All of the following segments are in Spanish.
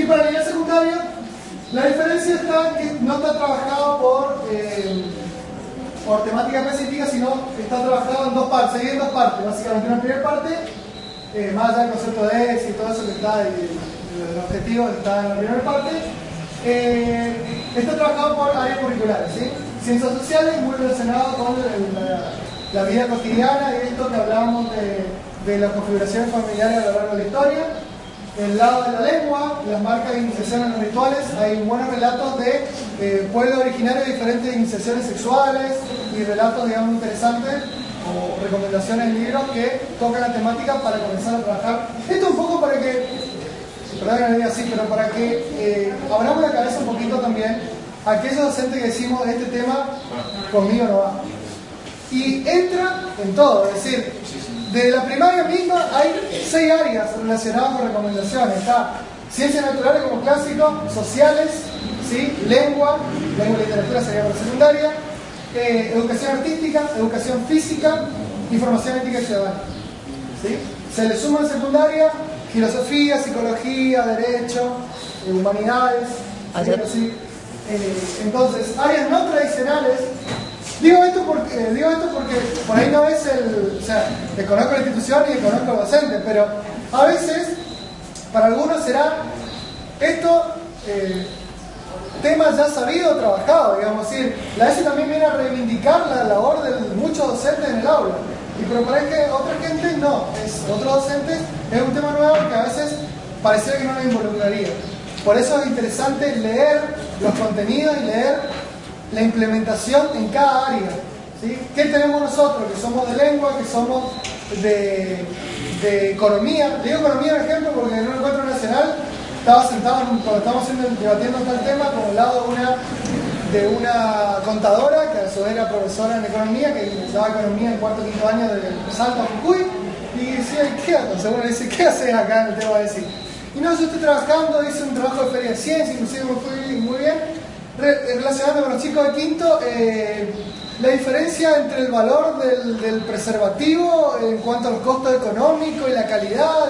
Y para nivel secundario, la diferencia está en que no está trabajado por temática específica, sino que está trabajado en dos partes, seguir en dos partes. Básicamente, una primera parte, más allá del concepto de ESI y todo eso que está, y el objetivo que está en la primera parte, está trabajado por áreas curriculares, ¿sí? Ciencias sociales, muy relacionado con la vida cotidiana y esto que hablábamos de las configuraciones familiares a lo largo de la historia. El lado de la lengua, las marcas de iniciación en los rituales, hay buenos relatos de pueblos originarios de diferentes iniciaciones sexuales y relatos, digamos, interesantes o recomendaciones en libros que tocan la temática para comenzar a trabajar. Esto un poco para que, perdón que no diga así, pero para que abramos la cabeza un poquito también a aquellos docentes que decimos este tema conmigo no va. Y entra en todo, es decir, de la primaria misma hay 6 áreas relacionadas con recomendaciones. Está ciencias naturales como clásico, sociales, ¿sí? lengua y literatura sería para secundaria, educación artística, educación física y formación ética y ciudadana. ¿Sí? Se le suma en secundaria filosofía, psicología, derecho, humanidades, ¿sí? Entonces, áreas no tradicionales. Digo esto porque por ahí no es o sea, desconozco la institución y desconozco al docente, pero a veces, para algunos será esto temas ya sabidos o trabajados, digamos, decir, la ESI también viene a reivindicar la labor de muchos docentes en el aula, pero para otra gente no, otros docentes es un tema nuevo que a veces pareciera que no nos involucraría. Por eso es interesante leer los contenidos y leer la implementación en cada área, ¿sí? ¿Qué tenemos nosotros? Que somos de lengua, que somos de economía. Digo economía, por ejemplo, porque en un encuentro nacional estaba sentado, cuando estábamos debatiendo tal tema, con el lado de una contadora, que a su vez era profesora en economía, que daba economía en cuarto o quinto año de Salto a Jujuy, y decía, según le dice, ¿qué haces acá en el tema de decir? Y no, yo estoy trabajando, hice un trabajo de feria de ciencia, inclusive me fui muy bien. Relacionando con los chicos de quinto, la diferencia entre el valor del preservativo en cuanto al costo económico y la calidad,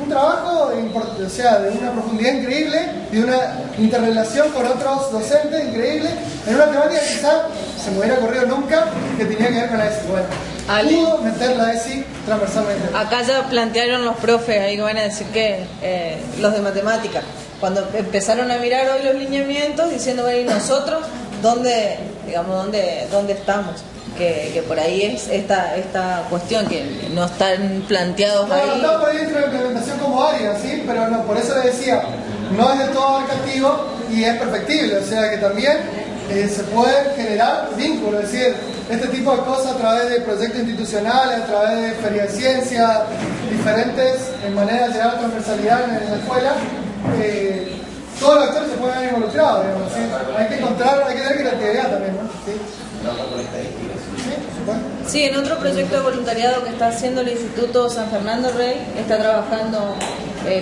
un trabajo o sea, de una profundidad increíble, de una interrelación con otros docentes increíble, en una temática que quizás se me hubiera ocurrido nunca que tenía que ver con la ESI. Bueno, pudo meter la ESI transversalmente. Acá ya plantearon los profes ahí que van a decir que los de matemáticas, cuando empezaron a mirar hoy los lineamientos, diciendo, bueno, ¿y nosotros dónde estamos? Que por ahí es esta cuestión, que no están planteados ahí. No está por ahí dentro de la implementación como área, ¿sí? Pero no, por eso le decía, no es de todo abarcativo y es perfectible, o sea que también se puede generar vínculos, es decir, este tipo de cosas a través de proyectos institucionales, a través de feria de ciencia, diferentes maneras de llegar a la transversalidad en la escuela. Todos los actores se pueden ver involucrados, digamos, ¿sí? Hay que tener creatividad también, ¿no? ¿Sí? Sí, en otro proyecto de voluntariado que está haciendo el Instituto San Fernando Rey, está trabajando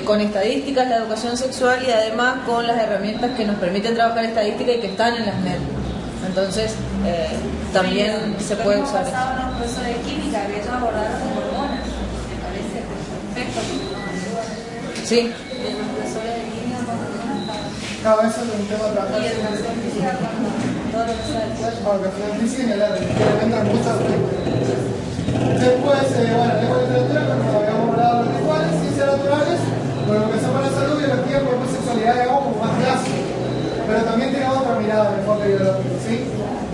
con estadísticas, la educación sexual y además con las herramientas que nos permiten trabajar estadística y que están en las NET. Entonces, también se puede usar. Hemos pasado en un proceso de química que ellos abordaron las hormonas, me parece perfecto. Sí. Cada vez es un tema de trabajar. Y educación física cuando todo lo que sea del cuerpo. Educación física y el área, que entran muchas películas. Después, bueno, lengua y literatura, como habíamos hablado de los rituales, ciencias naturales, bueno, educación para la salud, biología, cuerpo y sexualidad, digamos, como más clásico. Pero también tiene otra mirada en el enfoque biológico, ¿sí?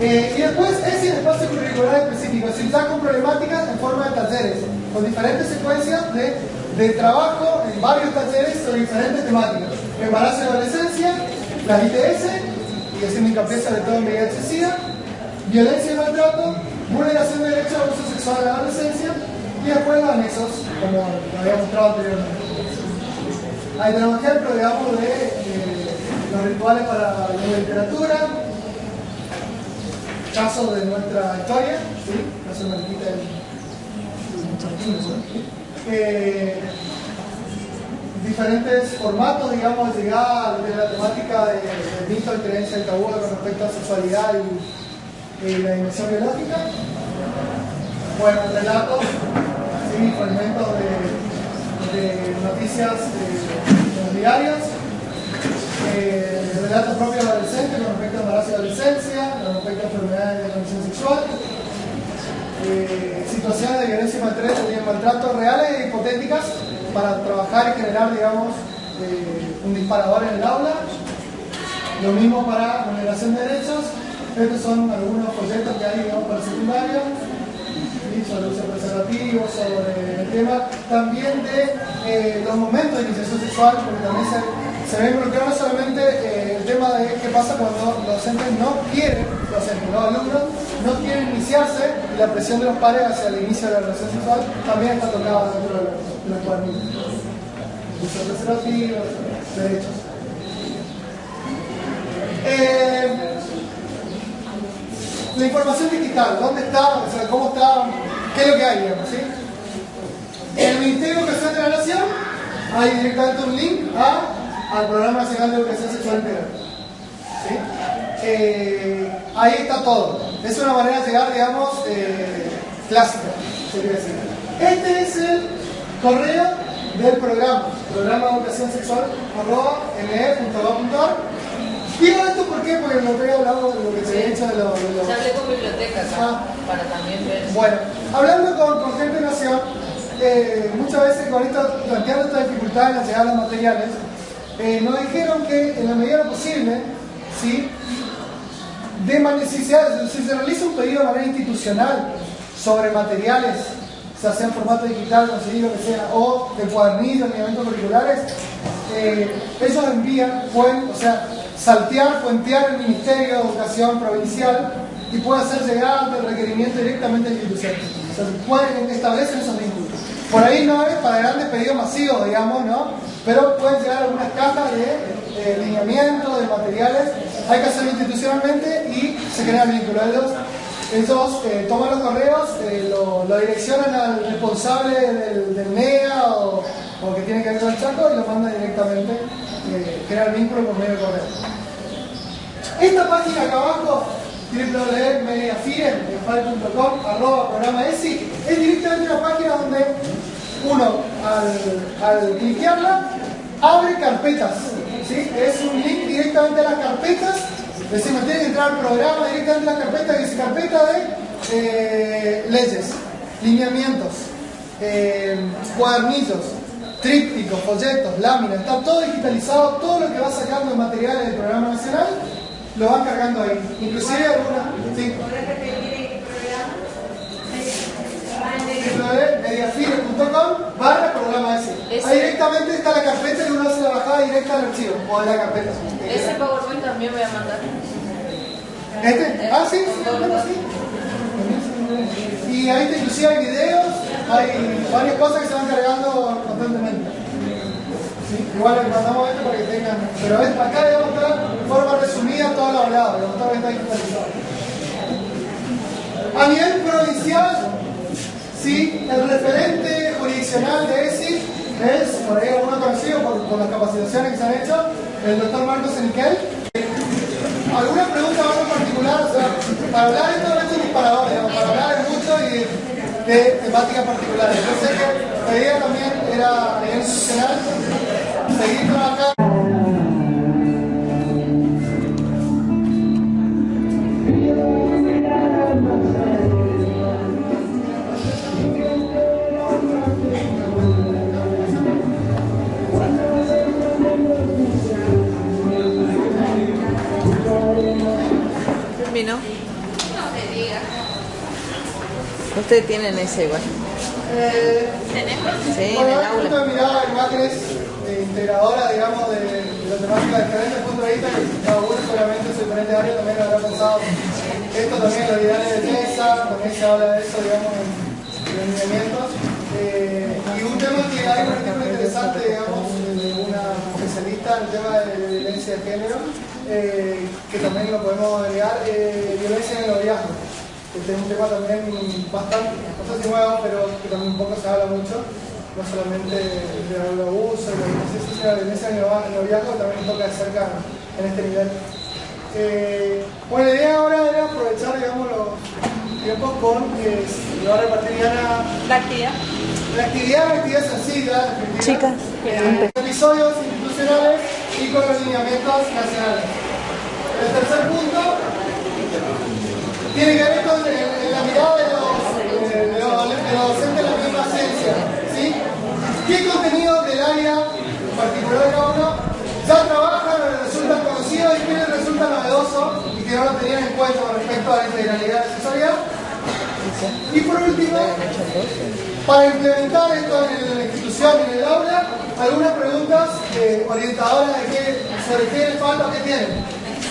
Y después es el espacio curricular específico, es decir, ya con problemáticas en forma de talleres, con diferentes secuencias de trabajo en varios talleres sobre diferentes temáticas. Embarazo y adolescencia, las ITS, y haciendo hincapié sobre todo en VIH-Sida, violencia y maltrato, vulneración de derechos de abuso sexual en la adolescencia, y después los anexos, como lo había mostrado anteriormente. Ahí tenemos ejemplos, digamos, de los rituales para la literatura, casos de nuestra historia, ¿sí? Caso de Mariquita diferentes formatos, digamos, llegar de la temática del mito, de creencia del tabú con respecto a sexualidad y la dimensión biológica. Bueno, relatos, fragmentos de noticias diarias, relatos propios de adolescentes con respecto a embarazo y adolescencia, con respecto a enfermedades de transmisión sexual, situaciones de violencia y maltrato reales e hipotéticas para trabajar y generar, digamos, un disparador en el aula. Lo mismo para vulneración de derechos. Estos son algunos proyectos que hay, digamos, para secundaria, sobre uso preservativo, sobre el tema también de los momentos de iniciación sexual, porque también se ve involucrado no solamente el tema de qué pasa cuando los docentes no quieren, los alumnos no quieren iniciarse, y la presión de los padres hacia el inicio de la relación sexual también está tocada dentro de los cuadernillos. Uso preservativo, derechos. La información digital, ¿dónde está? O sea, ¿cómo está? ¿Qué es lo que hay, digamos, ¿sí? En el Ministerio de Educación de la Nación hay directamente un link al Programa Nacional de Educación Sexual Integral. ¿Sí? Ahí está todo. Es una manera de llegar, digamos, clásica, se quiere decir. Este es el correo del programa de educación sexual @ne.gov.ar. Digo esto ¿por qué? Porque lo que he hablado de lo que se ha hecho de los... Ya hablé con biblioteca acá, para también ver. Bueno, hablando con gente de Nación, muchas veces con esto, planteando esta dificultad en la llegada de los materiales, nos dijeron que en la medida de lo posible, ¿sí? Si se realiza un pedido de manera institucional sobre materiales, ya sea en formato digital, conseguido que sea, o de cuadernillos, lineamientos curriculares, ellos envían, puentear el Ministerio de Educación Provincial y puede hacer llegar el requerimiento directamente a la institución. O sea, establecen esos vínculos. Por ahí no es para grandes pedidos masivos, digamos, ¿no? Pero pueden llegar algunas cajas de lineamientos, de materiales. Hay que hacerlo institucionalmente y se crea el vínculo. Ellos toman los correos, lo direccionan al responsable del NEA o que tiene que ver con el Chaco y lo mandan directamente, crea el vínculo por medio de correo. Esta página acá abajo, www.mediafire.com, /programa ESI, es directamente una página donde uno, al cliquearla, abre carpetas. ¿Sí? Es un link directamente a las carpetas. Decimos, tiene que entrar al programa directamente a la carpeta que dice carpeta de leyes, lineamientos, cuadernillos, trípticos, folletos, láminas. Está todo digitalizado, todo lo que va sacando de materiales del programa nacional lo van cargando ahí. Inclusive algunas... ¿Sí? www.mediafire.com/programa ese. Ahí directamente está la carpeta y uno hace la bajada directa al archivo o de la carpeta. Ese PowerPoint también voy a mandar. ¿Este? Ah, sí, sí. Y ahí inclusive hay videos, hay varias cosas que se van cargando constantemente. ¿Sí? Igual les mandamos esto para que tengan. Pero acá debemos estar de forma resumida todo lo hablado, todo lo que está digitalizado. A nivel provincial, sí, el referente jurisdiccional de ESI es, por ahí alguno conocido por las capacitaciones que se han hecho, el doctor Marcos Eniquel. ¿Alguna pregunta más en particular? O sea, para hablar de todo esto es un disparador, digamos, para hablar de mucho y de temáticas particulares. Yo sé que la idea también era a nivel institucional seguir trabajando. ¿Vino? Ustedes tienen ese igual. Sí, en el aula. Punto de mirada, imágenes integradoras, digamos, de la temática de diferentes puntos de vista, que cada uno seguramente en su diferente área también habrá pensado. Esto también, los ideales de mesa, también se habla de eso, digamos, en lineamientos. Y un tema que hay un artículo interesante, digamos, de una especialista en el tema de violencia de género, que también lo podemos agregar, violencia en el noviazgo. Este es un tema también bastante nuevo, pero que también un poco se habla mucho, no solamente del abuso, no sé si la violencia en el noviazgo también toca de cerca en este nivel. Bueno, la idea ahora era aprovechar, digamos, los tiempos con que se va a repartir ya la actividad. La actividad es sencilla, Chicas, episodios institucionales y con los lineamientos nacionales. El tercer punto tiene que ver con la mirada de los docentes de la misma ciencia, ¿sí? ¿Qué contenidos del área particular de cada uno ya trabajan o les resultan conocidos y qué les resulta novedoso y que no lo tenían en cuenta con respecto a la integralidad sensorial? Y por último, para implementar esto en la institución y en el aula, algunas preguntas orientadoras sobre qué les falta o qué tienen.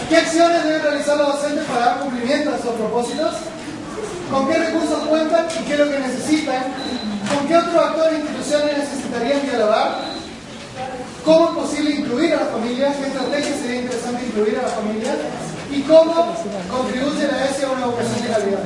¿Qué acciones deben realizar los docentes para dar cumplimiento a esos propósitos? ¿Con qué recursos cuentan y qué es lo que necesitan? ¿Con qué otros actores e instituciones necesitarían dialogar? ¿Cómo es posible incluir a las familias? ¿Qué estrategias sería interesante incluir a las familias? ¿Y cómo contribuye la ESI a una educación de calidad?